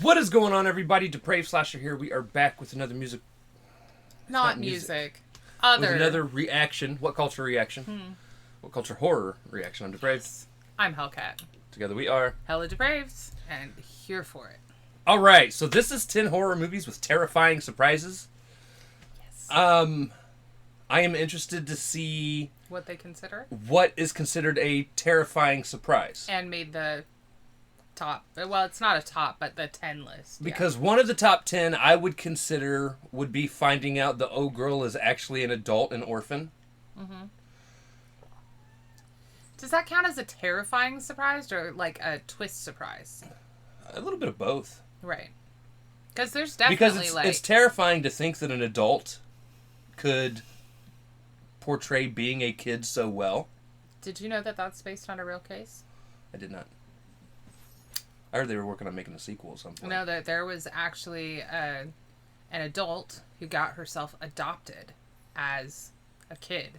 What is going on, everybody? Depraved Slasher here. We are back with another music. Not music. Other. With another reaction. What culture reaction? What culture horror reaction? I'm Depraved. Yes. I'm Hellcat. Together we are HellaDepraved, and here for it. All right, so this is 10 horror movies with terrifying surprises. Yes. I am interested to see what they consider. What is considered a terrifying surprise. And made the top. Well, it's not a top, but the 10 list. Because one of the top 10 I would consider would be finding out the old girl is actually an adult and orphan. Mm-hmm. Does that count as a terrifying surprise or like a twist surprise? A little bit of both. Right. Because there's definitely because it's terrifying to think that an adult could portray being a kid so well. Did you know that that's based on a real case? I did not. I heard they were working on making a sequel at some point. No, that there was actually an adult who got herself adopted as a kid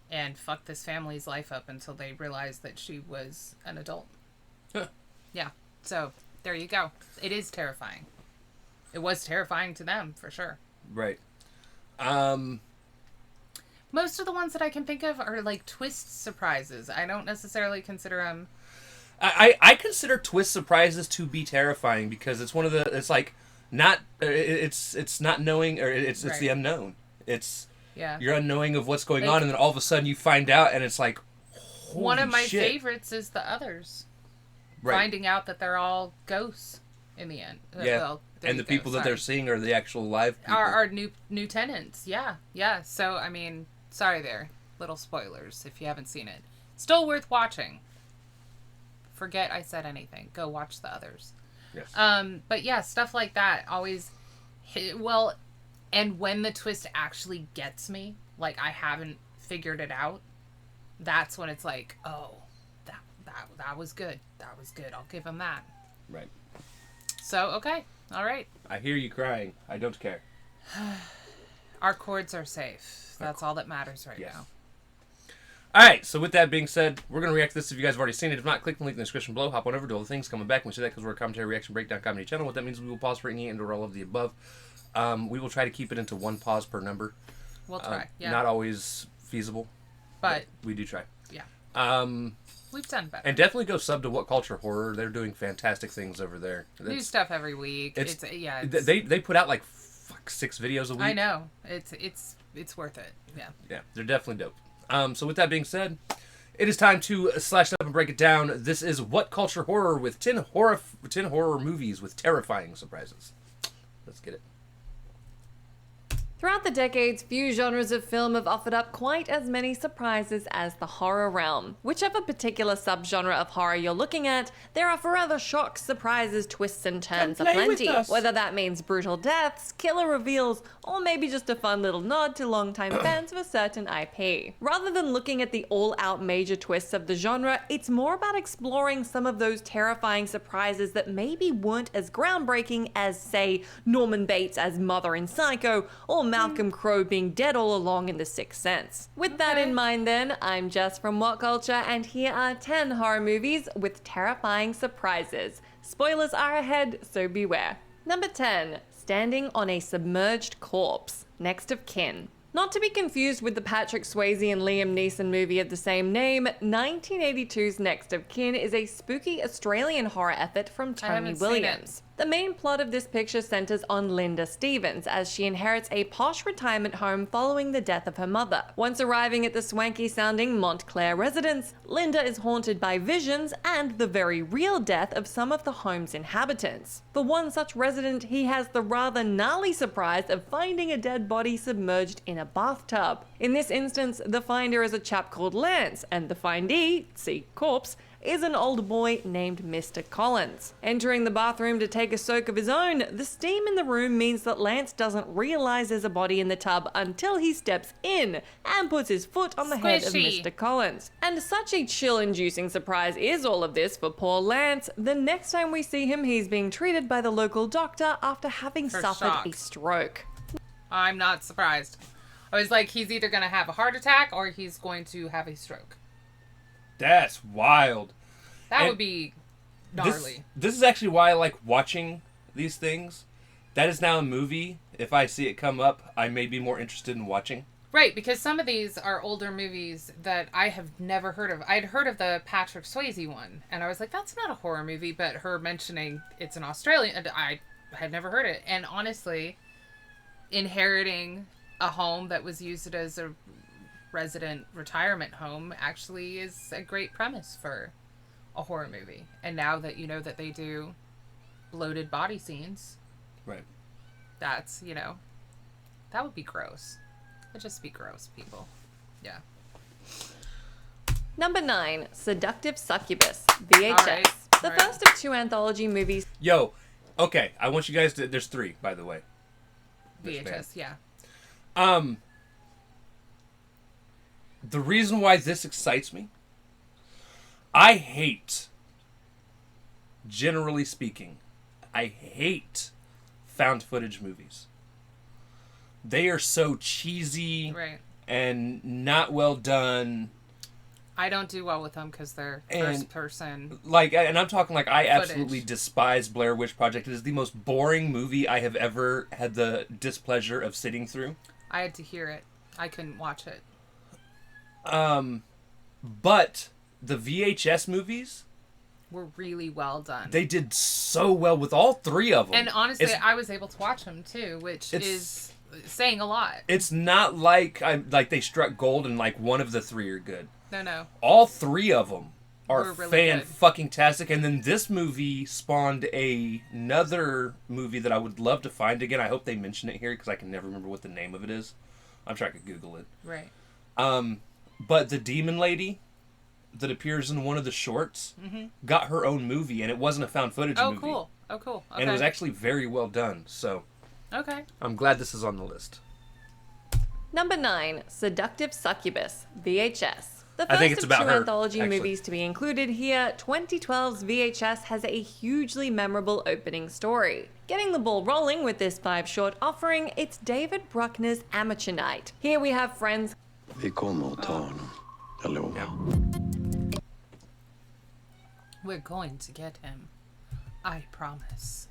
and fucked this family's life up until they realized that she was an adult. Huh. Yeah. So, there you go. It is terrifying. It was terrifying to them, for sure. Right. Most of the ones that I can think of are like twist surprises. I don't necessarily consider them... I consider twist surprises to be terrifying because it's one of the... It's like not... It's not knowing... Or it's right. the unknown. It's... Yeah. You're unknowing of what's going on, and then all of a sudden you find out, and it's like, holy one of my shit. favorites is The Others. Right. Finding out that they're all ghosts in the end. Yeah. Well, and the people that they're seeing are the actual live people. Are new tenants. Yeah. Yeah. So, I mean, sorry there. Little spoilers if you haven't seen it. Still worth watching. Forget I said anything. Go watch The Others. Yes. But yeah, stuff like that always hit, well, and when the twist actually gets me, like I haven't figured it out, that's when it's like, oh, that was good. That was good. I'll give him that. Right. So, okay. All right. I hear you crying. I don't care. Our cords are safe. That's all that matters right now. All right. So with that being said, we're going to react to this if you guys have already seen it. If not, click the link in the description below. Hop on over to all the things coming back. And we say that because we're a commentary, reaction, breakdown comedy channel. What that means is we will pause for any and or all of the above. We will try to keep it into one pause per number. We'll try. Yeah. Not always feasible. But we do try. Yeah. We've done better. And definitely go sub to WhatCulture Horror. They're doing fantastic things over there. New stuff every week. It's they put out like 6 videos a week. I know. It's worth it. Yeah. Yeah, they're definitely dope. So with that being said, it is time to slash it up and break it down. This is WhatCulture Horror with 10 horror movies with terrifying surprises. Let's get it. Throughout the decades, few genres of film have offered up quite as many surprises as the horror realm. Whichever particular subgenre of horror you're looking at, there are forever shocks, surprises, twists and turns aplenty. Whether that means brutal deaths, killer reveals, or maybe just a fun little nod to longtime fans of a certain IP. Rather than looking at the all-out major twists of the genre, it's more about exploring some of those terrifying surprises that maybe weren't as groundbreaking as, say, Norman Bates as Mother in Psycho, or Malcolm Crowe being dead all along in The Sixth Sense. With that in mind then, I'm Jess from WhatCulture, and here are 10 horror movies with terrifying surprises. Spoilers are ahead, so beware. Number 10. Standing on a Submerged Corpse. Next of Kin. Not to be confused with the Patrick Swayze and Liam Neeson movie of the same name, 1982's Next of Kin is a spooky Australian horror effort from Tony Williams. The main plot of this picture centers on Linda Stevens as she inherits a posh retirement home following the death of her mother. Once arriving at the swanky-sounding Montclair residence, Linda is haunted by visions and the very real death of some of the home's inhabitants. For one such resident, he has the rather gnarly surprise of finding a dead body submerged in a bathtub. In this instance, the finder is a chap called Lance, and the findee, see corpse, is an old boy named Mr. Collins. Entering the bathroom to take a soak of his own, the steam in the room means that Lance doesn't realize there's a body in the tub until he steps in and puts his foot on the head of Mr. Collins. And such a chill-inducing surprise is all of this for poor Lance. The next time we see him, he's being treated by the local doctor after having suffered a stroke. I'm not surprised. I was like, he's either going to have a heart attack or he's going to have a stroke. That's wild. That would be gnarly. This is actually why I like watching these things. That is now a movie. If I see it come up, I may be more interested in watching. Right, because some of these are older movies that I have never heard of. I'd heard of the Patrick Swayze one, and I was like, that's not a horror movie, but her mentioning it's an Australian, I had never heard it. And honestly, inheriting a home that was used as a resident retirement home actually is a great premise for a horror movie. And now that you know that they do bloated body scenes, right? That's, that would be gross. It'd just be gross, people. Yeah. Number 9, Seductive Succubus, VHS. Right, the right. first of 2 anthology movies. Yo, okay, I want you guys to... There's 3, by the way. VHS, yeah. The reason why this excites me, I hate, generally speaking, I hate found footage movies. They are so cheesy Right. and not well done. I don't do well with them because they're first person. Like, and I'm talking like I absolutely Footage. despise Blair Witch Project. It is the most boring movie I have ever had the displeasure of sitting through. I had to hear it. I couldn't watch it. But the VHS movies, Were really well done. they did so well with all 3 of them. And honestly, It's- I was able to watch them too, which is saying a lot. It's not like they struck gold and like one of the 3 are good. No. All 3 of them are Were really fan-fucking-tastic. And then this movie spawned another movie that I would love to find again. I hope they mention it here because I can never remember what the name of it is. I'm trying to Google it. Right. But the demon lady that appears in one of the shorts got her own movie, and it wasn't a found footage movie. Oh, cool. Okay. And it was actually very well done. So Okay. I'm glad this is on the list. Number 9, Seductive Succubus, VHS. The I think first it's of about 2 her, anthology actually. movies to be included here, 2012's VHS has a hugely memorable opening story. Getting the ball rolling with this 5-short offering, it's David Bruckner's Amateur Night. Here we have friends. Vi kommer att ta honom. Jag lovar. We're going to get him. I promise.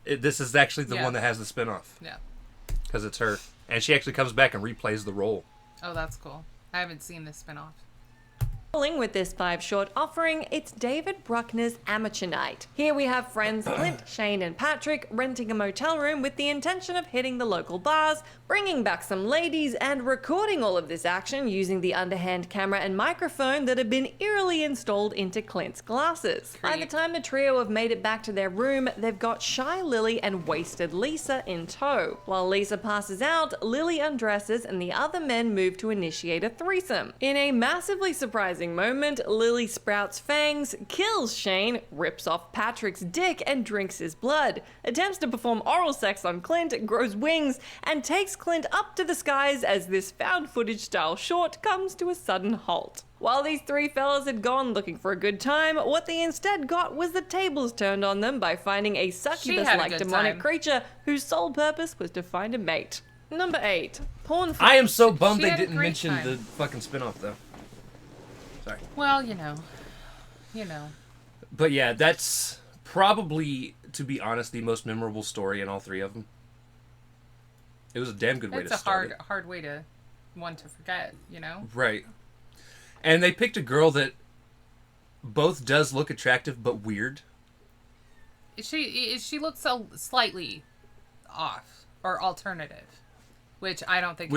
This is actually the Yeah. one that has the spinoff Yeah. because it's her, and she actually comes back and replays the role. Oh, that's cool. I haven't seen this spinoff. Rolling with this 5-short offering, it's David Bruckner's Amateur Night. Here we have friends Clint, Shane, and Patrick renting a motel room with the intention of hitting the local bars, bringing back some ladies, and recording all of this action using the underhand camera and microphone that have been eerily installed into Clint's glasses. By the Creep. time the trio have made it back to their room, they've got Shy Lily and Wasted Lisa in tow. While Lisa passes out, Lily undresses and the other men move to initiate a threesome. In a massively surprising moment, Lily sprouts fangs, kills Shane, rips off Patrick's dick and drinks his blood, attempts to perform oral sex on Clint, grows wings, and takes Clint up to the skies as this found footage style short comes to a sudden halt. While these 3 fellas had gone looking for a good time, what they instead got was the tables turned on them by finding a succubus-like good demonic time. creature whose sole purpose was to find a mate. Number 8, Porn. I am so bummed She they had a didn't great mention time. the fucking spinoff though. Sorry. Well, you know. But yeah, that's probably, to be honest, the most memorable story in all 3 of them. It was a damn good way It's to a start hard way to one to forget, it. Right. And they picked a girl that both does look attractive but weird. She looks slightly off or alternative, which I don't think.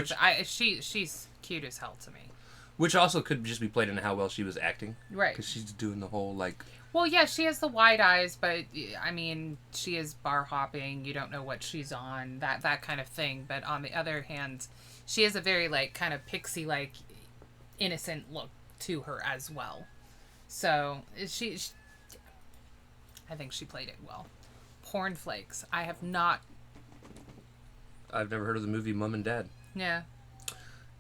She's cute as hell to me. Which also could just be played into how well she was acting. Right. Because she's doing the whole, like... Well, yeah, she has the wide eyes, but I mean, she is bar hopping. You don't know what she's on, that kind of thing. But on the other hand, she has a very like kind of pixie-like, innocent look to her as well. So she I think she played it well. Porn Flakes. I have not. I've never heard of the movie Mum and Dad. Yeah,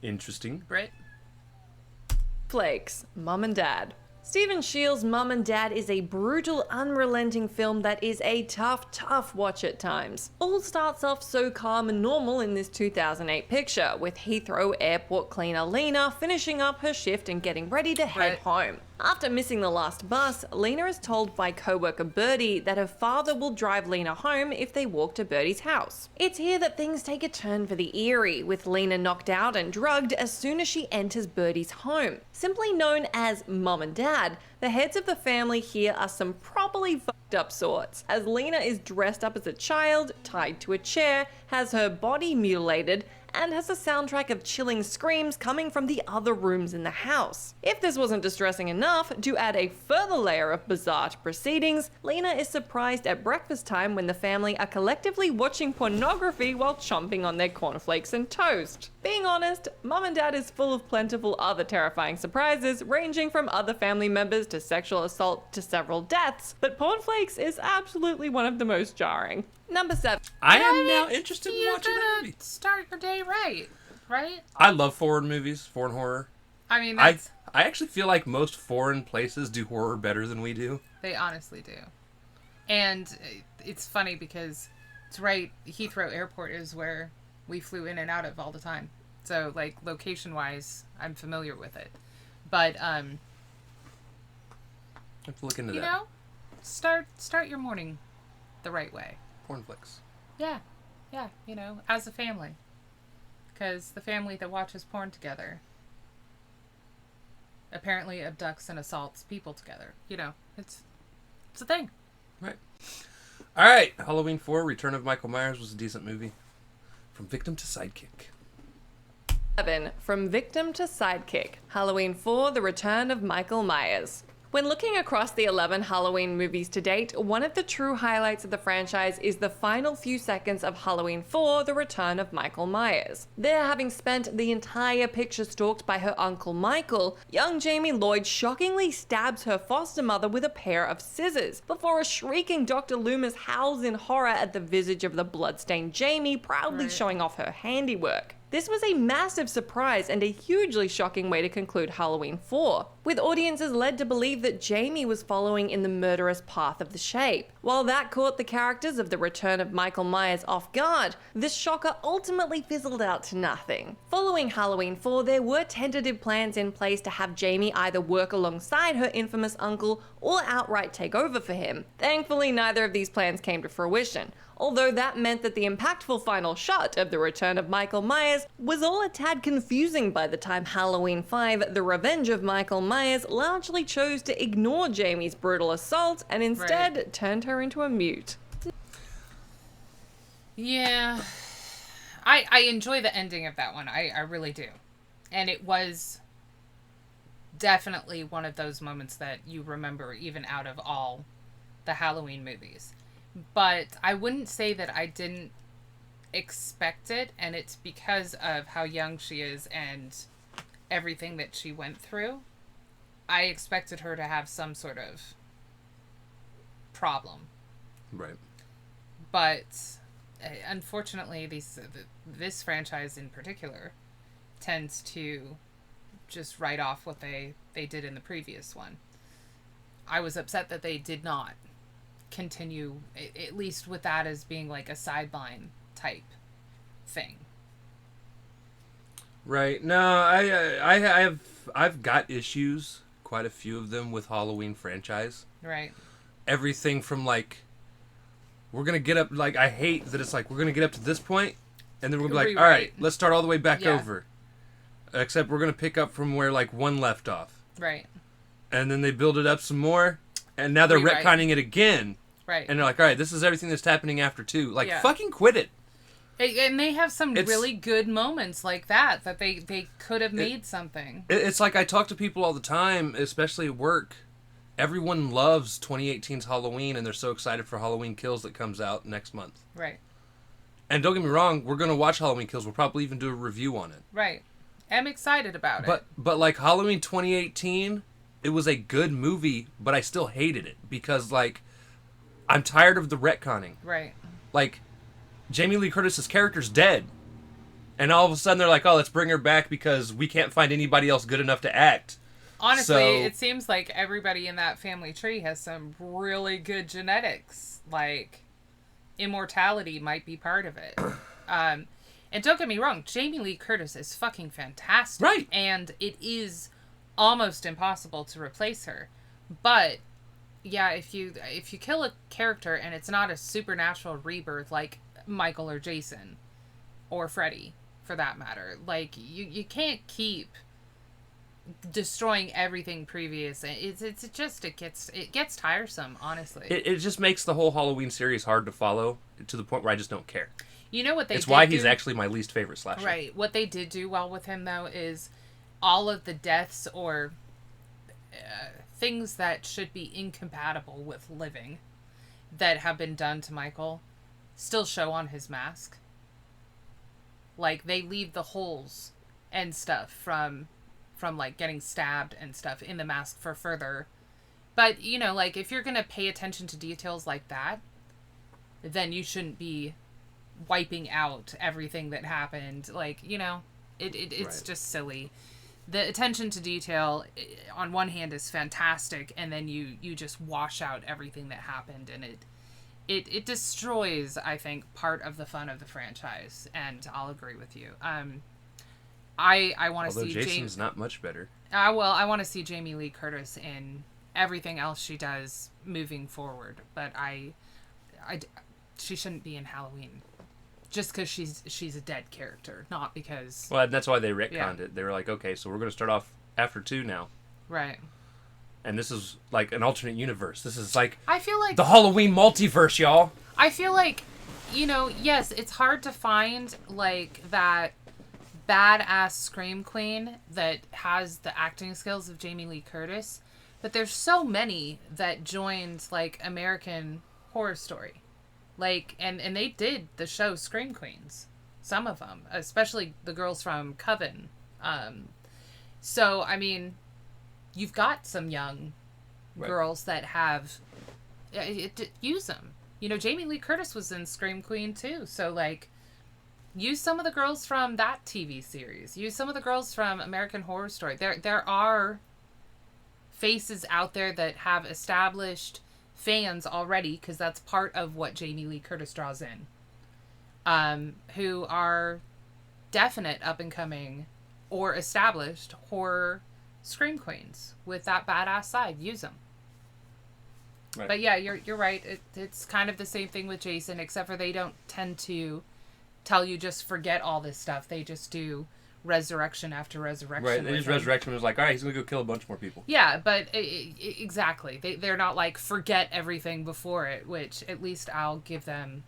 Interesting. Brit. Flakes, Mom and Dad. Stephen Shields' Mum and Dad is a brutal, unrelenting film that is a tough watch at times. All starts off so calm and normal in this 2008 picture, with Heathrow airport cleaner Lena finishing up her shift and getting ready to head home. After missing the last bus, Lena is told by co-worker Birdie that her father will drive Lena home if they walk to Birdie's house. It's here that things take a turn for the eerie, with Lena knocked out and drugged as soon as she enters Birdie's home. Simply known as Mum and Dad, the heads of the family here are some properly fucked up sorts, as Lena is dressed up as a child, tied to a chair, has her body mutilated, and has a soundtrack of chilling screams coming from the other rooms in the house. If this wasn't distressing enough, to add a further layer of bizarre proceedings, Lena is surprised at breakfast time when the family are collectively watching pornography while chomping on their cornflakes and toast. Being honest, Mum and Dad is full of plentiful other terrifying surprises, ranging from other family members to sexual assault to several deaths, but Cornflakes is absolutely one of the most jarring. Number 7. I am now interested in watching that movie. Start your day right? I love foreign movies, foreign horror. I mean, I actually feel like most foreign places do horror better than we do. They honestly do. And it's funny because it's right, Heathrow Airport is where we flew in and out of all the time. So, like, location-wise, I'm familiar with it. But, I have to look into you that. know, start your morning the right way. Pornflix. Yeah, you know, as a family. Because the family that watches porn together apparently abducts and assaults people together. You know, it's a thing. Right. All right. Halloween 4, Return of Michael Myers was a decent movie. From victim to sidekick. 7. From victim to sidekick. Halloween 4, The Return of Michael Myers. When looking across the 11 Halloween movies to date, one of the true highlights of the franchise is the final few seconds of Halloween 4, The Return of Michael Myers. There, having spent the entire picture stalked by her uncle Michael, young Jamie Lloyd shockingly stabs her foster mother with a pair of scissors, before a shrieking Dr. Loomis howls in horror at the visage of the bloodstained Jamie, proudly showing off her handiwork. This was a massive surprise and a hugely shocking way to conclude Halloween 4, with audiences led to believe that Jamie was following in the murderous path of the Shape. While that caught the characters of The Return of Michael Myers off guard, this shocker ultimately fizzled out to nothing. Following Halloween 4, there were tentative plans in place to have Jamie either work alongside her infamous uncle or outright take over for him. Thankfully, neither of these plans came to fruition, although that meant that the impactful final shot of The Return of Michael Myers was all a tad confusing by the time Halloween 5, The Revenge of Michael Myers largely chose to ignore Jamie's brutal assault and instead turned her into a mute. Yeah. I enjoy the ending of that one. I really do. And it was definitely one of those moments that you remember even out of all the Halloween movies. But I wouldn't say that I didn't expect it, and it's because of how young she is and everything that she went through. I expected her to have some sort of problem. Right. But unfortunately, this franchise in particular tends to just write off what they did in the previous one. I was upset that they did not continue, at least with that as being like a sideline type thing. Right. No, I've got issues, quite a few of them, with Halloween franchise. Right. Everything from like, we're gonna get up, like, I hate that it's like we're gonna get up to this point, and then we're gonna be like, all right, let's start all the way back over. Except we're gonna pick up from where like one left off. Right. And then they build it up some more, and now they're retconning it again. Right. And they're like, all right, this is everything that's happening after 2. Like, fucking quit it. And they have some really good moments like that they could have made something. It's like I talk to people all the time, especially at work. Everyone loves 2018's Halloween, and they're so excited for Halloween Kills that comes out next month. Right. And don't get me wrong, we're going to watch Halloween Kills. We'll probably even do a review on it. Right. I'm excited about it. But like Halloween 2018, it was a good movie, but I still hated it because, like, I'm tired of the retconning. Right. Like, Jamie Lee Curtis's character's dead. And all of a sudden they're like, oh, let's bring her back because we can't find anybody else good enough to act. Honestly, So- it seems like everybody in that family tree has some really good genetics. Like, immortality might be part of it. And don't get me wrong, Jamie Lee Curtis is fucking fantastic. Right. And it is almost impossible to replace her. But yeah, if you kill a character and it's not a supernatural rebirth like Michael or Jason or Freddy, for that matter, like you can't keep destroying everything previous. It gets tiresome, honestly. It just makes the whole Halloween series hard to follow to the point where I just don't care. You know what they It's did why he's do? actually my least favorite slasher. Right. What they did do well with him, though, is all of the deaths or things that should be incompatible with living that have been done to Michael still show on his mask. Like, they leave the holes and stuff from like getting stabbed and stuff in the mask for further. But, you know, like, if you're going to pay attention to details like that, then you shouldn't be wiping out everything that happened. Like, you know, it's Right. just silly. The attention to detail on one hand is fantastic, and then you just wash out everything that happened, and it destroys, I think, part of the fun of the franchise. And I'll agree with you. I want to Although see Jason's not much better. I want to see Jamie Lee Curtis in everything else she does moving forward, but she shouldn't be in Halloween. Just because she's a dead character, not because... Well, that's why they retconned Yeah. it. They were like, okay, so we're going to start off after 2 now. Right. And this is like an alternate universe. This is like I feel like... the Halloween multiverse, y'all. I feel like, you know, yes, it's hard to find, like, that badass scream queen that has the acting skills of Jamie Lee Curtis, but there's so many that joined, like, American Horror Story. Like, and they did the show Scream Queens. Some of them. Especially the girls from Coven. So, I mean, you've got some young girls that have... use them. You know, Jamie Lee Curtis was in Scream Queen, too. So, like, use some of the girls from that TV series. Use some of the girls from American Horror Story. There are faces out there that have established... fans already, because that's part of what Jamie Lee Curtis draws in, who are definite up-and-coming or established horror scream queens with that badass side. Use them. Right. But yeah, you're right. It's kind of the same thing with Jason, except for they don't tend to tell you just forget all this stuff. They just do resurrection after resurrection. Right, they with just him. resurrection was like, all right, he's going to go kill a bunch more people. Yeah, but exactly. They're not like, forget everything before it, which at least I'll give them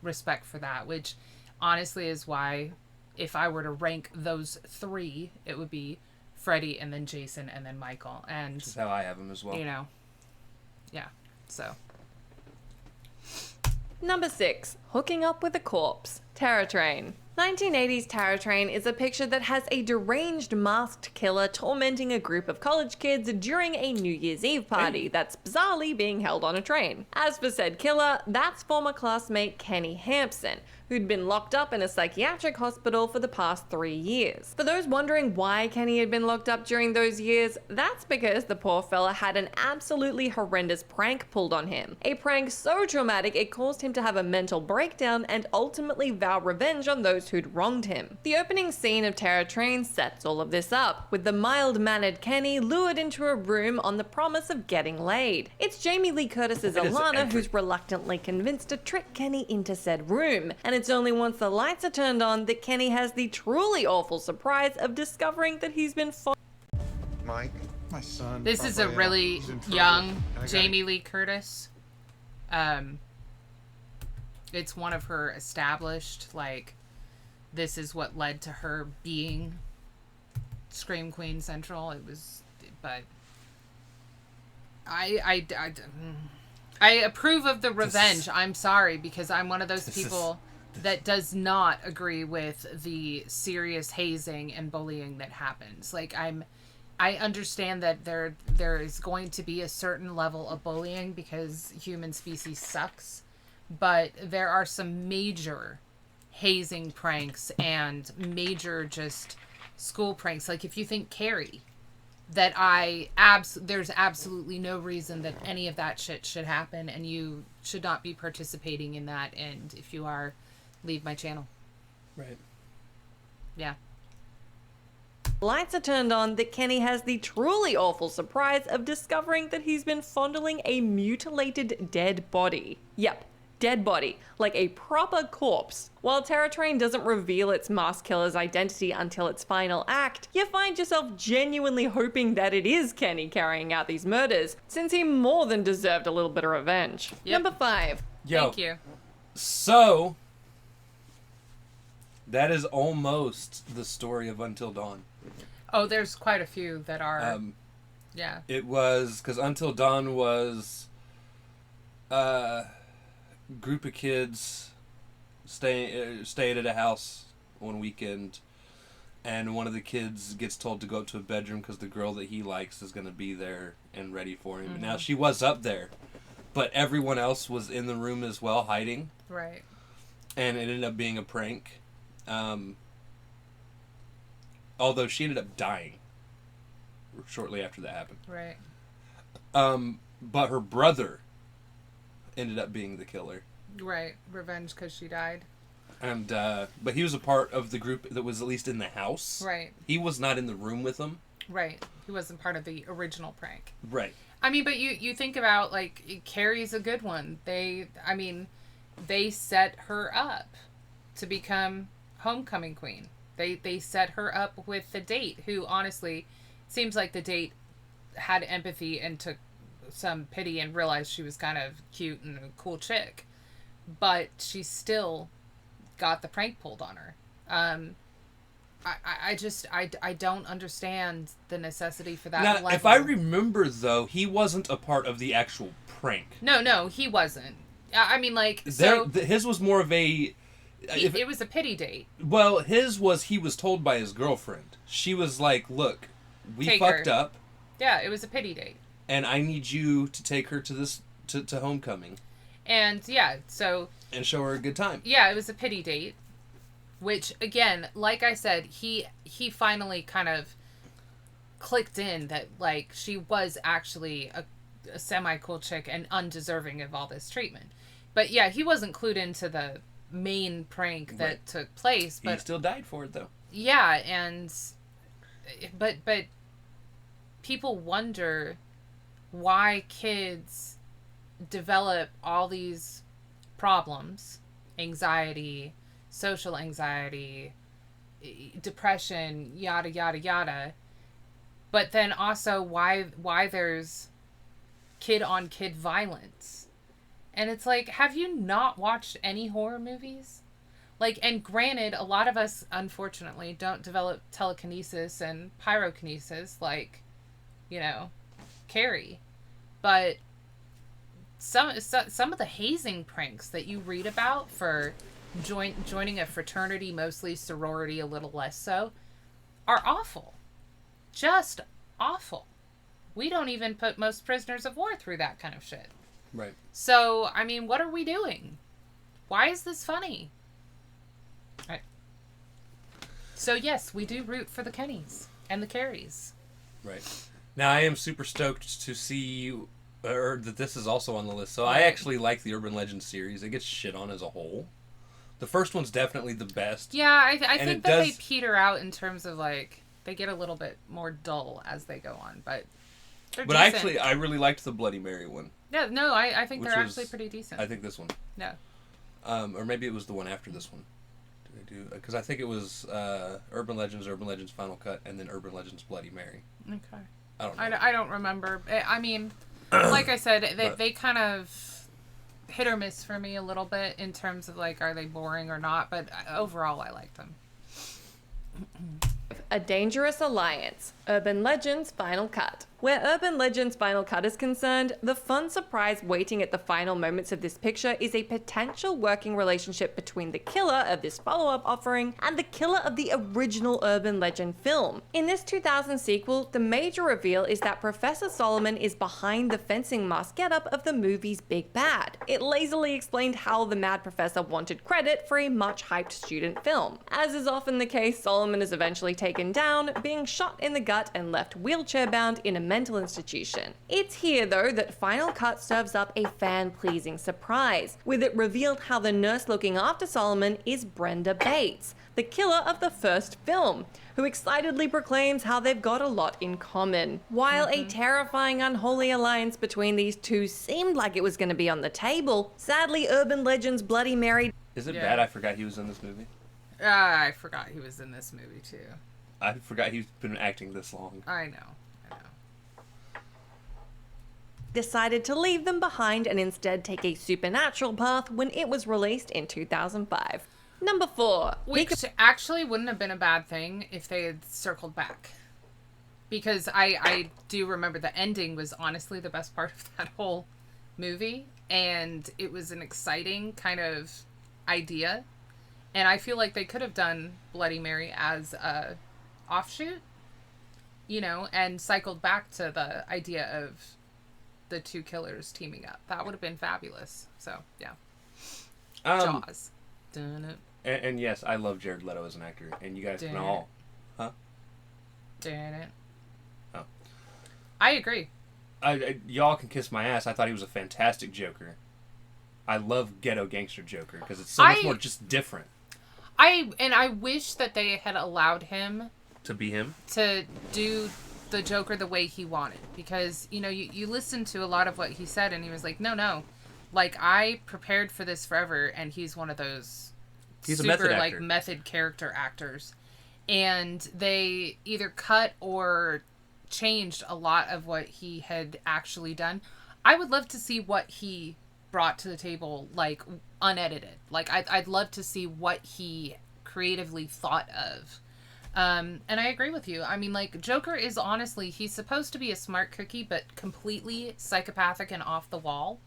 respect for that, which honestly is why if I were to rank those 3, it would be Freddy and then Jason and then Michael. And, Which is how I have him as well. you know, yeah, so. Number 6. Hooking up with a corpse. Terror Train. 1980s Terror Train is a picture that has a deranged masked killer tormenting a group of college kids during a New Year's Eve party that's bizarrely being held on a train. As for said killer, that's former classmate Kenny Hampson, who'd been locked up in a psychiatric hospital for the past 3 years. For those wondering why Kenny had been locked up during those years, that's because the poor fella had an absolutely horrendous prank pulled on him. A prank so traumatic it caused him to have a mental breakdown and ultimately vow revenge on those who'd wronged him. The opening scene of Terror Train sets all of this up, with the mild-mannered Kenny lured into a room on the promise of getting laid. It's Jamie Lee Curtis's It is Alana every- who's reluctantly convinced to trick Kenny into said room, and it's only once the lights are turned on that Kenny has the truly awful surprise of discovering that he's been Mike, my son. This is a probably, really he's in trouble. young I got- Jamie Lee Curtis. It's one of her established, like, this is what led to her being Scream Queen Central. It was, but I approve of the revenge. I'm sorry, because I'm one of those people that does not agree with the serious hazing and bullying that happens. Like, I understand that there is going to be a certain level of bullying because human species sucks, but there are some major hazing pranks and major just school pranks. Like, if you think Carrie, that there's absolutely no reason that any of that shit should happen, and you should not be participating in that. And if you are, leave my channel. Right. Yeah. Lights are turned on that Kenny has the truly awful surprise of discovering that he's been fondling a mutilated dead body. Yep, dead body, like a proper corpse. While Terror Train doesn't reveal its masked killer's identity until its final act, you find yourself genuinely hoping that it is Kenny carrying out these murders, since he more than deserved a little bit of revenge. Yep. Number 5. Yo, Thank you. so that is almost the story of Until Dawn. Oh, there's quite a few that are. Yeah. It was because Until Dawn was a group of kids staying at a house one weekend, and one of the kids gets told to go up to a bedroom because the girl that he likes is going to be there and ready for him. Mm-hmm. Now, she was up there, but everyone else was in the room as well, hiding. Right. And it ended up being a prank. Although she ended up dying shortly after that happened. Right. But her brother ended up being the killer. Right. Revenge because she died. And but he was a part of the group that was at least in the house. Right. He was not in the room with them. Right. He wasn't part of the original prank. Right. I mean, but you think about, like, Carrie's a good one. They set her up to become homecoming queen. They set her up with the date, who honestly seems like the date had empathy and took some pity and realized she was kind of cute and a cool chick, but she still got the prank pulled on her. I don't understand the necessity for that. Now, level. if I remember, though, he wasn't a part of the actual prank. No, he wasn't. I mean, like, his was more of a... it was a pity date. Well, his was he was told by his girlfriend. She was like, look, we fucked up. Yeah, it was a pity date. And I need you to take her to homecoming. And, yeah, so... And show her a good time. Yeah, it was a pity date. Which, again, like I said, he finally kind of clicked in that, like, she was actually a semi-cool chick and undeserving of all this treatment. But, yeah, he wasn't clued into the main prank that took place. But he still died for it, though. Yeah, and... But people wonder why kids develop all these problems, anxiety, social anxiety, depression, yada, yada, yada. But then also why there's kid-on-kid violence. And it's like, have you not watched any horror movies? Like, and granted, a lot of us, unfortunately, don't develop telekinesis and pyrokinesis like, you know, Carrie. But some of the hazing pranks that you read about for joining a fraternity, mostly sorority, a little less so, are awful. Just awful. We don't even put most prisoners of war through that kind of shit. Right. So, I mean, what are we doing? Why is this funny? Right. So, yes, we do root for the Kennys and the Carries. Right. Now, I am super stoked to see that this is also on the list. So, I actually like the Urban Legends series. It gets shit on as a whole. The first one's definitely the best. Yeah, I think that they peter out in terms of, like, they get a little bit more dull as they go on, but they're decent. I really liked the Bloody Mary one. Yeah, no, I think they're actually pretty decent. I think this one. No. Or maybe it was the one after this one. Did they do? Because I think it was Urban Legends Final Cut, and then Urban Legends Bloody Mary. Okay. I don't know. I don't remember. I mean, like I said, they kind of hit or miss for me a little bit in terms of, like, are they boring or not, but overall I like them. A Dangerous Alliance, Urban Legends Final Cut. Where Urban Legend's final cut is concerned, the fun surprise waiting at the final moments of this picture is a potential working relationship between the killer of this follow-up offering and the killer of the original Urban Legend film. In this 2000 sequel, the major reveal is that Professor Solomon is behind the fencing mask getup of the movie's Big Bad. It lazily explained how the Mad Professor wanted credit for a much hyped student film. As is often the case, Solomon is eventually taken down, being shot in the gut and left wheelchair-bound in a mental institution. It's here, though, that Final Cut serves up a fan-pleasing surprise, with it revealed how the nurse looking after Solomon is Brenda Bates, the killer of the first film, who excitedly proclaims how they've got a lot in common. While a terrifying unholy alliance between these two seemed like it was going to be on the table, sadly Urban Legend's Bloody Mary... Is it bad I forgot he was in this movie? I forgot he was in this movie too. I forgot he's been acting this long. I know. decided to leave them behind and instead take a supernatural path when it was released in 2005. Number 4. Which actually wouldn't have been a bad thing if they had circled back. Because I do remember the ending was honestly the best part of that whole movie. And it was an exciting kind of idea. And I feel like they could have done Bloody Mary as a offshoot, you know, and cycled back to the idea of the two killers teaming up. That would have been fabulous. So, yeah. Jaws. Dun-dun. And yes, I love Jared Leto as an actor. And you guys can all... Huh? Dun-dun. Oh. I agree. Y'all can kiss my ass. I thought he was a fantastic Joker. I love Ghetto Gangster Joker because it's so much more just different. I wish that they had allowed him to be him, to do the Joker the way he wanted, because you know you listen to a lot of what he said and he was like, no, like I prepared for this forever, and he's one of those super like method character actors, and they either cut or changed a lot of what he had actually done. I would love to see what he brought to the table, like unedited. Like I'd love to see what he creatively thought of. And I agree with you. I mean, like, Joker is honestly, he's supposed to be a smart cookie, but completely psychopathic and off the wall.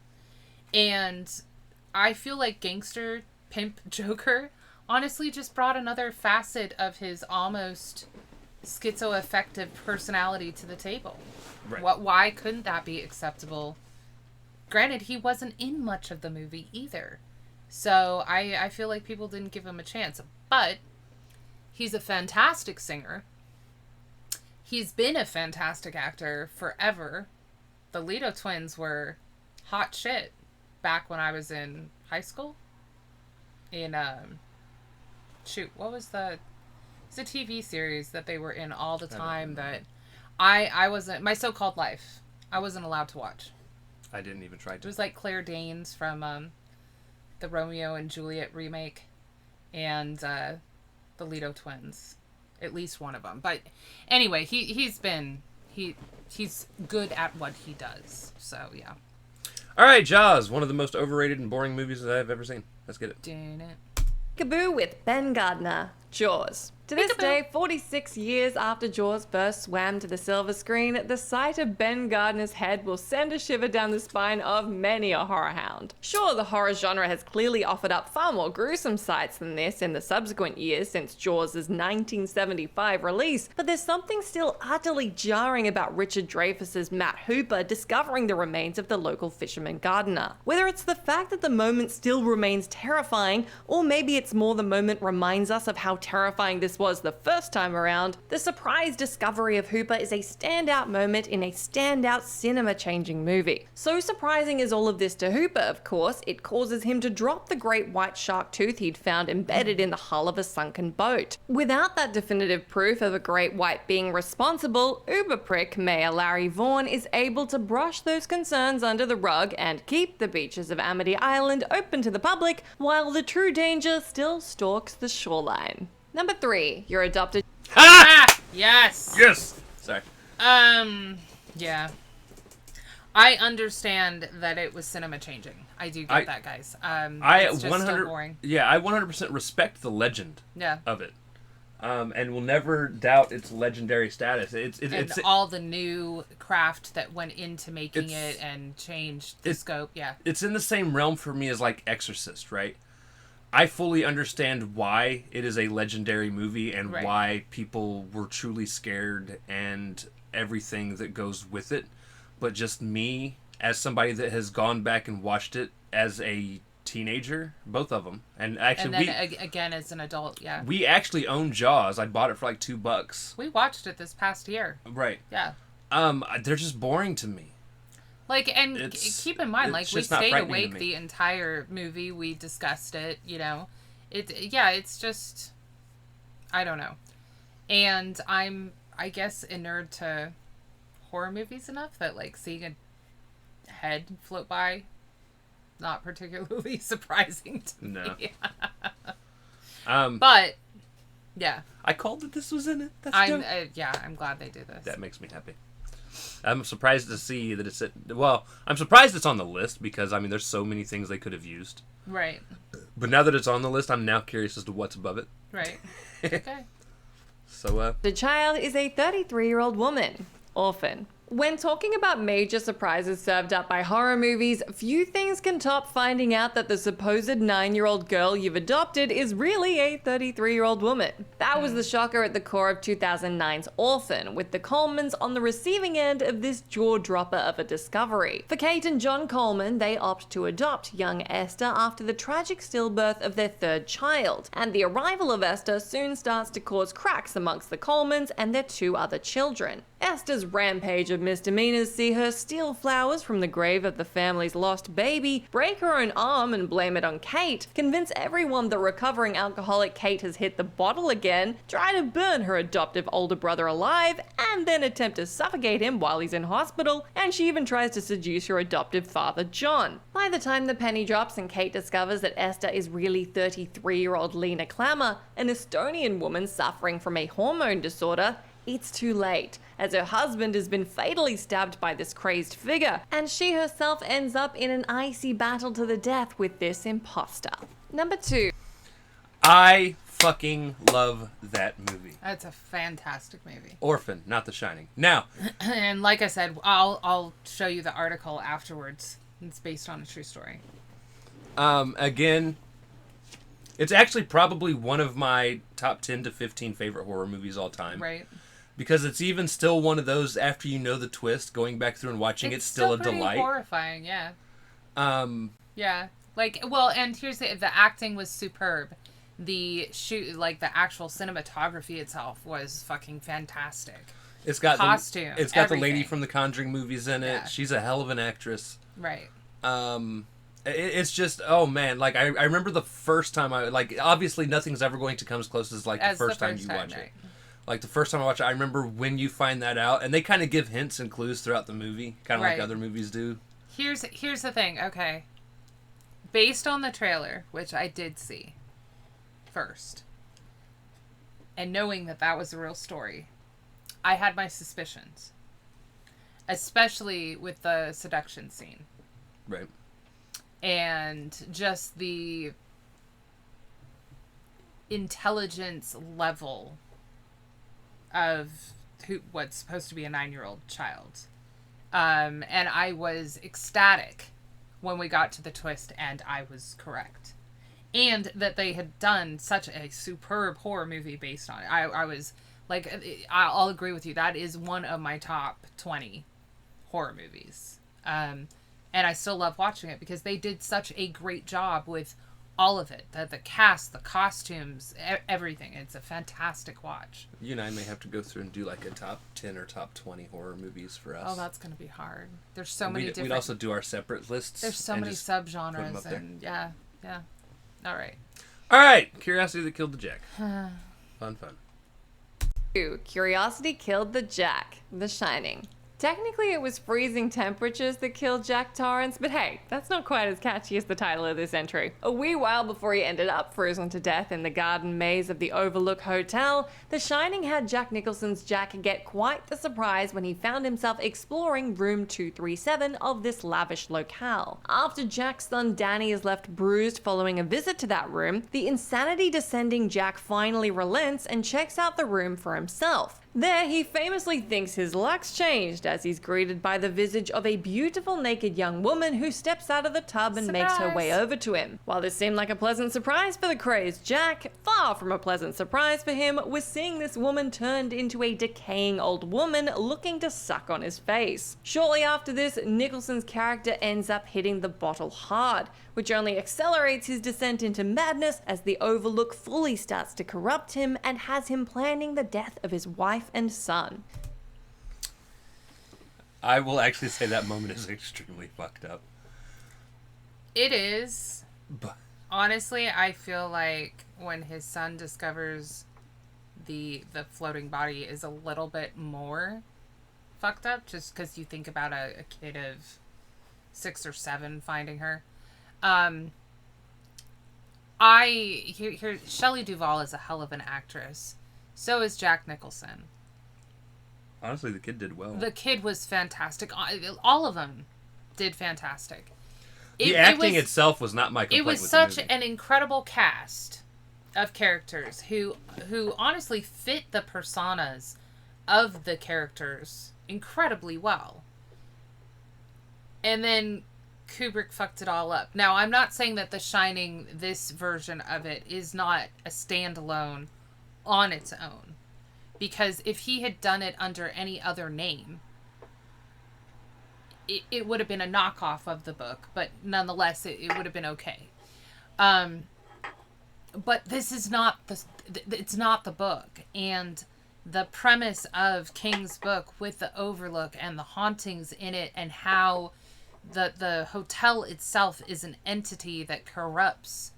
And I feel like gangster pimp Joker honestly just brought another facet of his almost schizoaffective personality to the table. Right. Why couldn't that be acceptable? Granted, he wasn't in much of the movie either. So I feel like people didn't give him a chance. But he's a fantastic singer. He's been a fantastic actor forever. The Leto twins were hot shit back when I was in high school. In, what was it's a TV series that they were in all the time that I wasn't, My So-Called Life, I wasn't allowed to watch. I didn't even try to. It was like Claire Danes from the Romeo and Juliet remake, and the Leto twins, at least one of them. But anyway, he's good at what he does. So yeah. All right, Jaws, one of the most overrated and boring movies that I've ever seen. Let's get it. PEEKABOO with Ben Gardner. Jaws. To this day, 46 years after Jaws first swam to the silver screen, the sight of Ben Gardner's head will send a shiver down the spine of many a horror hound. Sure, the horror genre has clearly offered up far more gruesome sights than this in the subsequent years since Jaws' 1975 release, but there's something still utterly jarring about Richard Dreyfuss's Matt Hooper discovering the remains of the local fisherman Gardner. Whether it's the fact that the moment still remains terrifying, or maybe it's more the moment reminds us of how terrifying this was the first time around, the surprise discovery of Hooper is a standout moment in a standout cinema-changing movie. So surprising is all of this to Hooper, of course, it causes him to drop the great white shark tooth he'd found embedded in the hull of a sunken boat. Without that definitive proof of a great white being responsible, Uber prick Mayor Larry Vaughn is able to brush those concerns under the rug and keep the beaches of Amity Island open to the public, while the true danger still stalks the shoreline. Number 3, your adopted... Yes! Yes! Sorry. Yeah. I understand that it was cinema changing. I do get that, guys. It's just so boring. Yeah, I 100% respect the legend of it. and will never doubt its legendary status. It's all the new craft that went into making it and changed the scope. Yeah, it's in the same realm for me as like Exorcist, right? I fully understand why it is a legendary movie and why people were truly scared and everything that goes with it. But just me, as somebody that has gone back and watched it as a teenager, both of them, and actually and then again as an adult, we actually own Jaws. I bought it for like $2. We watched it this past year. Right. Yeah. They're just boring to me. Like, and keep in mind, like, we stayed awake the entire movie. We discussed it, you know. It's just, I don't know. And I'm, I guess, inured to horror movies enough that, like, seeing a head float by, not particularly surprising to me. But, yeah. I called that this was in it. That's I'm glad they did this. That makes me happy. I'm surprised to see that it's I'm surprised it's on the list because I mean there's so many things they could have used. Right. But now that it's on the list, I'm now curious as to what's above it. Right. Okay. So The child is a 33-year-old woman, orphan. When talking about major surprises served up by horror movies, few things can top finding out that the supposed 9-year-old girl you've adopted is really a 33-year-old woman. That was the shocker at the core of 2009's Orphan, with the Colemans on the receiving end of this jaw-dropper of a discovery. For Kate and John Coleman, they opt to adopt young Esther after the tragic stillbirth of their third child, and the arrival of Esther soon starts to cause cracks amongst the Colemans and their 2 other children. Esther's rampage of misdemeanors see her steal flowers from the grave of the family's lost baby, break her own arm and blame it on Kate, convince everyone the recovering alcoholic Kate has hit the bottle again, try to burn her adoptive older brother alive, and then attempt to suffocate him while he's in hospital, and she even tries to seduce her adoptive father John. By the time the penny drops and Kate discovers that Esther is really 33-year-old Lena Klammer, an Estonian woman suffering from a hormone disorder, it's too late, as her husband has been fatally stabbed by this crazed figure, and she herself ends up in an icy battle to the death with this imposter. Number 2. I fucking love that movie. That's a fantastic movie. Orphan, not The Shining. Now, and like I said, I'll show you the article afterwards. It's based on a true story. Again, it's actually probably one of my top 10 to 15 favorite horror movies all time. Right. Because it's even still one of those, after you know the twist, going back through and watching it's still a delight. It's horrifying, yeah. Yeah. Like, well, and here's the acting was superb. The the actual cinematography itself was fucking fantastic. It's got costume. It's got everything. the lady from the Conjuring movies in it. Yeah. She's a hell of an actress. Right. It's just, oh man, like I remember the first time obviously nothing's ever going to come as close as the first time you watch it. Like, the first time I watched it, I remember when you find that out, and they kind of give hints and clues throughout the movie, kind of like other movies do. Here's the thing, okay. Based on the trailer, which I did see first, and knowing that was a real story, I had my suspicions. Especially with the seduction scene. Right. And just the intelligence level of what's supposed to be a 9-year-old child. And I was ecstatic when we got to the twist and I was correct. And that they had done such a superb horror movie based on it. I was like, I'll agree with you. That is one of my top 20 horror movies. And I still love watching it because they did such a great job with all of it. The cast, the costumes, everything. It's a fantastic watch. You and I may have to go through and do like a top 10 or top 20 horror movies for us. Oh, that's going to be hard. There's so many different... We'd also do our separate lists. There's so many subgenres. And yeah. All right. Curiosity That Killed the Jack. Fun. 2. Curiosity Killed the Jack. The Shining. Technically, it was freezing temperatures that killed Jack Torrance, but hey, that's not quite as catchy as the title of this entry. A wee while before he ended up frozen to death in the garden maze of the Overlook Hotel, The Shining had Jack Nicholson's Jack get quite the surprise when he found himself exploring room 237 of this lavish locale. After Jack's son Danny is left bruised following a visit to that room, the insanity descending Jack finally relents and checks out the room for himself. There, he famously thinks his luck's changed as he's greeted by the visage of a beautiful naked young woman who steps out of the tub and makes her way over to him. While this seemed like a pleasant surprise for the crazed Jack, far from a pleasant surprise for him was seeing this woman turned into a decaying old woman looking to suck on his face. Shortly after this, Nicholson's character ends up hitting the bottle hard, which only accelerates his descent into madness as the Overlook fully starts to corrupt him and has him planning the death of his wife and son. I will actually say that moment is extremely fucked up. It is. But Honestly, I feel like when his son discovers the floating body is a little bit more fucked up, just because you think about a kid of 6 or 7 finding her. Shelley Duvall is a hell of an actress. So is Jack Nicholson. honestly, the kid did well. The kid was fantastic. All of them did fantastic. The acting itself was not my complaint. It was with such the movie. an incredible cast of characters who honestly fit the personas of the characters incredibly well. And then Kubrick fucked it all up. Now, I'm not saying that The Shining, this version of it, is not a standalone on its own. Because if he had done it under any other name, it would have been a knockoff of the book, but nonetheless, it would have been okay. But this is not it's not the book. And the premise of King's book with the Overlook and the hauntings in it and how the hotel itself is an entity that corrupts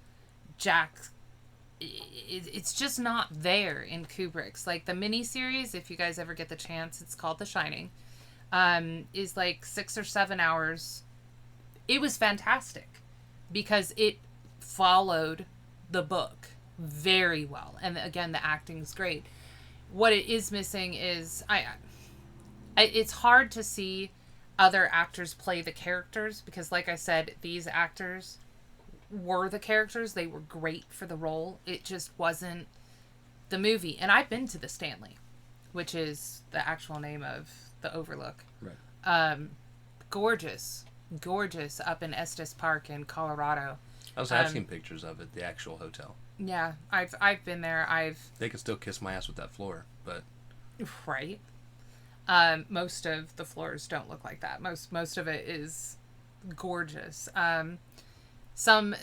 Jack, it's just not there in Kubrick's. Like the miniseries, if you guys ever get the chance, it's called The Shining, is like 6 or 7 hours. It was fantastic because it followed the book very well, and again, the acting's great. What it is missing is it's hard to see other actors play the characters because, like I said, these actors were the characters. They were great for the role. It just wasn't the movie. And I've been to the Stanley, which is the actual name of the Overlook. Right. Gorgeous up in Estes Park in Colorado. I have seen pictures of it, the actual hotel. Yeah, I've been there. They can still kiss my ass with that floor, but right. Most of the floors don't look like that. Most of it is gorgeous. Some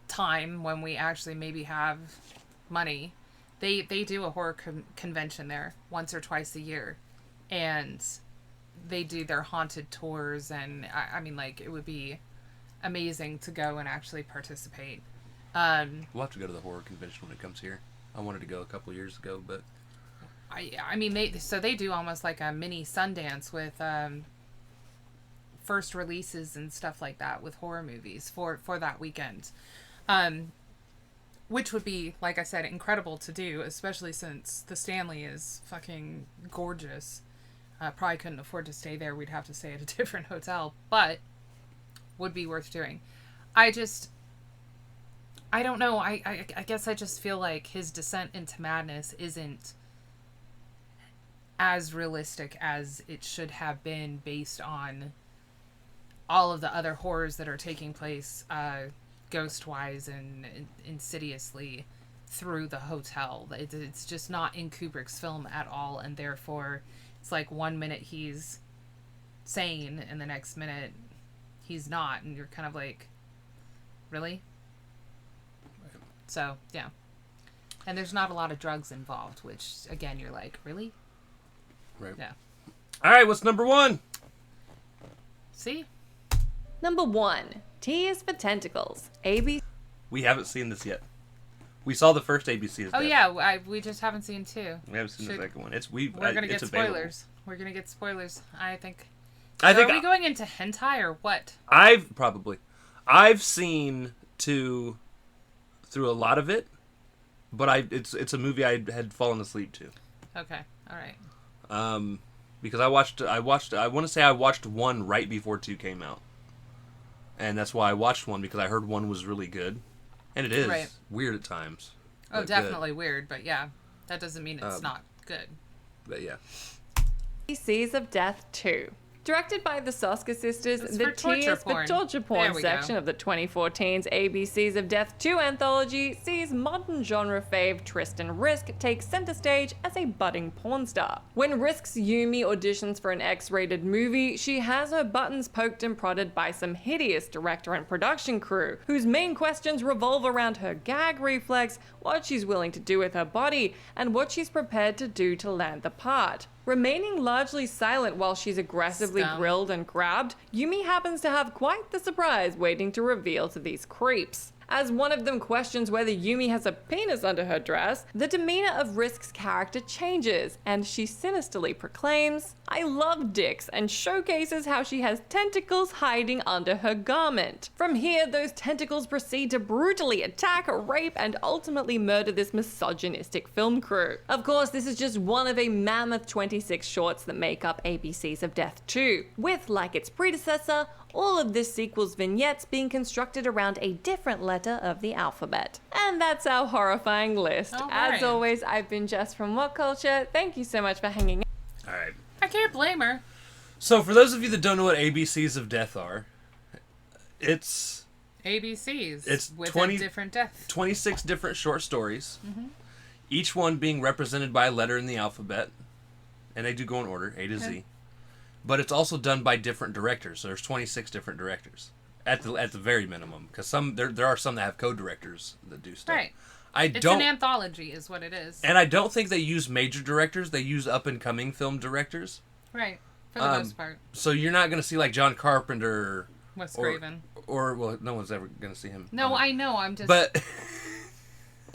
time when we actually maybe have money, they do a horror convention there once or twice a year, and they do their haunted tours, and I mean, like, it would be amazing to go and actually participate. We'll have to go to the horror convention when it comes here. I wanted to go a couple years ago, but I mean, they do almost like a mini Sundance with first releases and stuff like that with horror movies for that weekend, which would be, like I said, incredible to do, especially since the Stanley is fucking gorgeous. Probably couldn't afford to stay there. We'd have to stay at a different hotel, but would be worth doing. I don't know. I guess I just feel like his descent into madness isn't as realistic as it should have been based on all of the other horrors that are taking place ghost-wise and insidiously through the hotel. It's just not in Kubrick's film at all, and therefore it's like one minute he's sane and the next minute he's not, and you're kind of like, really? So, yeah. And there's not a lot of drugs involved, which, again, you're like, really? right. Yeah. All right, what's number 1? See? Number 1, Tears for Tentacles, ABC. We haven't seen this yet. We saw the first ABC. Oh yeah, we just haven't seen 2. We haven't seen the second one. We're gonna get available. spoilers. We're gonna get spoilers. I think. I think. Are we going into hentai or what? I've seen 2 through a lot of it, but it's a movie I had fallen asleep to. Okay. All right. Because I watched. I want to say I watched 1 right before 2 came out, and that's why I watched 1 because I heard 1 was really good, and it is weird at times. Oh, definitely weird, but yeah, that doesn't mean it's not good. But yeah. ABCs of Death 2. Directed by the Soska sisters, It's the for torture T is for porn. torture There porn we section go. of the 2014's ABCs of Death 2 anthology sees modern genre fave Tristan Risk take center stage as a budding porn star. When Risk's Yumi auditions for an X-rated movie, she has her buttons poked and prodded by some hideous director and production crew, whose main questions revolve around her gag reflex, what she's willing to do with her body, and what she's prepared to do to land the part. Remaining largely silent while she's aggressively Scum. grilled and grabbed, Yumi happens to have quite the surprise waiting to reveal to these creeps. As one of them questions whether Yumi has a penis under her dress, the demeanor of Risk's character changes, and she sinisterly proclaims, "I love dicks," and showcases how she has tentacles hiding under her garment. From here, those tentacles proceed to brutally attack, rape, and ultimately murder this misogynistic film crew. Of course, this is just one of a mammoth 26 shorts that make up ABCs of Death 2, with, like its predecessor, all of this sequel's vignettes being constructed around a different letter of the alphabet. And that's our horrifying list. All As right. always, I've been Jess from WhatCulture. Thank you so much for hanging out. All right. I can't blame her. So for those of you that don't know what ABCs of Death are, it's ABCs. It's with 20 a different death. 26 different short stories, Mm-hmm. each one being represented by a letter in the alphabet, and they do go in order, A to Z. But it's also done by different directors. So there's 26 different directors at the very minimum, because there are some that have co-directors that do stuff. Right. It's It's an anthology, is what it is. and I don't think they use major directors. They use up and coming film directors. Right. For the most part. So you're not going to see like John Carpenter Wes or- Craven. or well, no one's ever going to see him. No, I know. I'm just But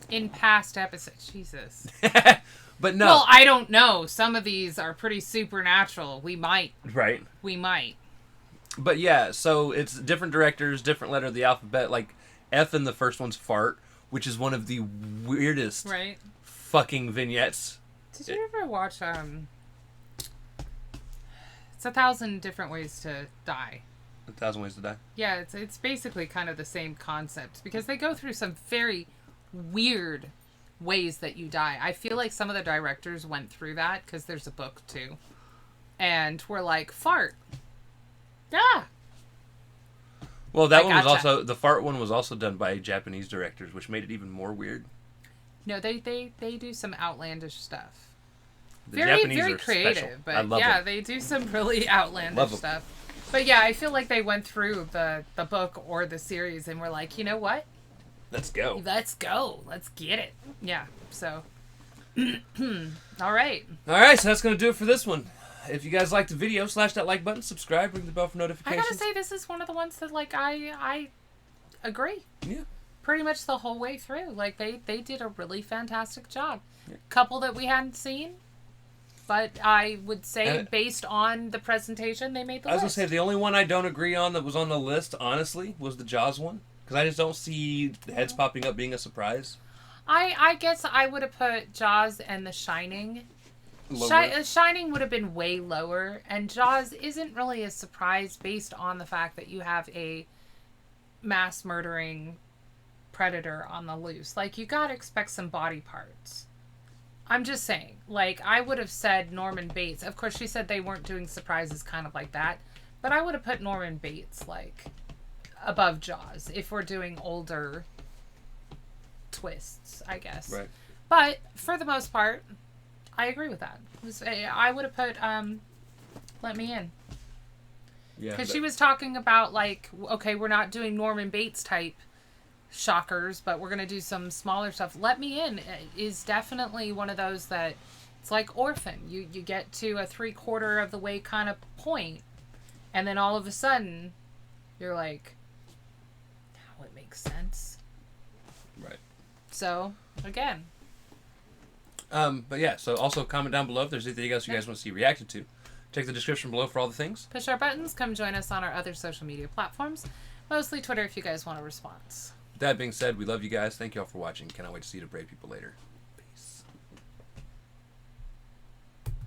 in past episodes. Jesus. but no. Well, I don't know. Some of these are pretty supernatural. We might. Right. But yeah, so it's different directors, different letter of the alphabet. Like F in the first one's fart, which is one of the weirdest Right. fucking vignettes. Did you ever watch It's 1,000 Different Ways to Die? 1,000 Ways to Die. Yeah, it's basically kind of the same concept because they go through some very weird ways that you die. I feel like some of the directors went through that because there's a book too. And we're like, fart. Yeah. Well, that I one was gotcha. also, the fart one was also done by Japanese directors, which made it even more weird. No, they do some outlandish stuff. The Very, Japanese very are creative. special. But I love yeah, them. they do some really outlandish Love 'em. stuff. But yeah, I feel like they went through the book or the series and were like, you know what? Let's go. Let's go. Let's get it. Yeah. So, all right. All right, so that's going to do it for this one. If you guys liked the video, slash that like button, subscribe, ring the bell for I notifications. gotta say, this is one of the ones that, like, I agree. Yeah. Pretty much the whole way through. Like, they did a really fantastic job. Couple that we hadn't seen, but I would say, based on the presentation, they made the I was going list. to say, the only one I don't agree on that was on the list, honestly, was the Jaws one. Because I just don't see the heads popping up being a surprise. I guess I would have put Jaws and The Shining. Lower. Shining would have been way lower, and Jaws isn't really a surprise based on the fact that you have a mass murdering predator on the loose. Like, you gotta expect some body parts. I'm just saying, like, I would have said Norman Bates. Of course, she said they weren't doing surprises kind of like that, but I would have put Norman Bates, like, above Jaws if we're doing older twists, I guess. Right. But for the most part, I agree with that. I would have put Let Me In. Yeah. Because she was talking about, like, okay, we're not doing Norman Bates type shockers, but we're going to do some smaller stuff. Let Me In is definitely one of those that, it's like Orphan. You get to a 3/4 of the way kind of point, and then all of a sudden, you're like, now it makes sense. Right. So, Again. But yeah, so also comment down below if there's anything else you guys want to see reacted to. Check the description below for all the things. Push our buttons. Come join us on our other social media platforms. Mostly Twitter if you guys want a response. With that being said, we love you guys. Thank you all for watching. Cannot wait to see you to brave people later.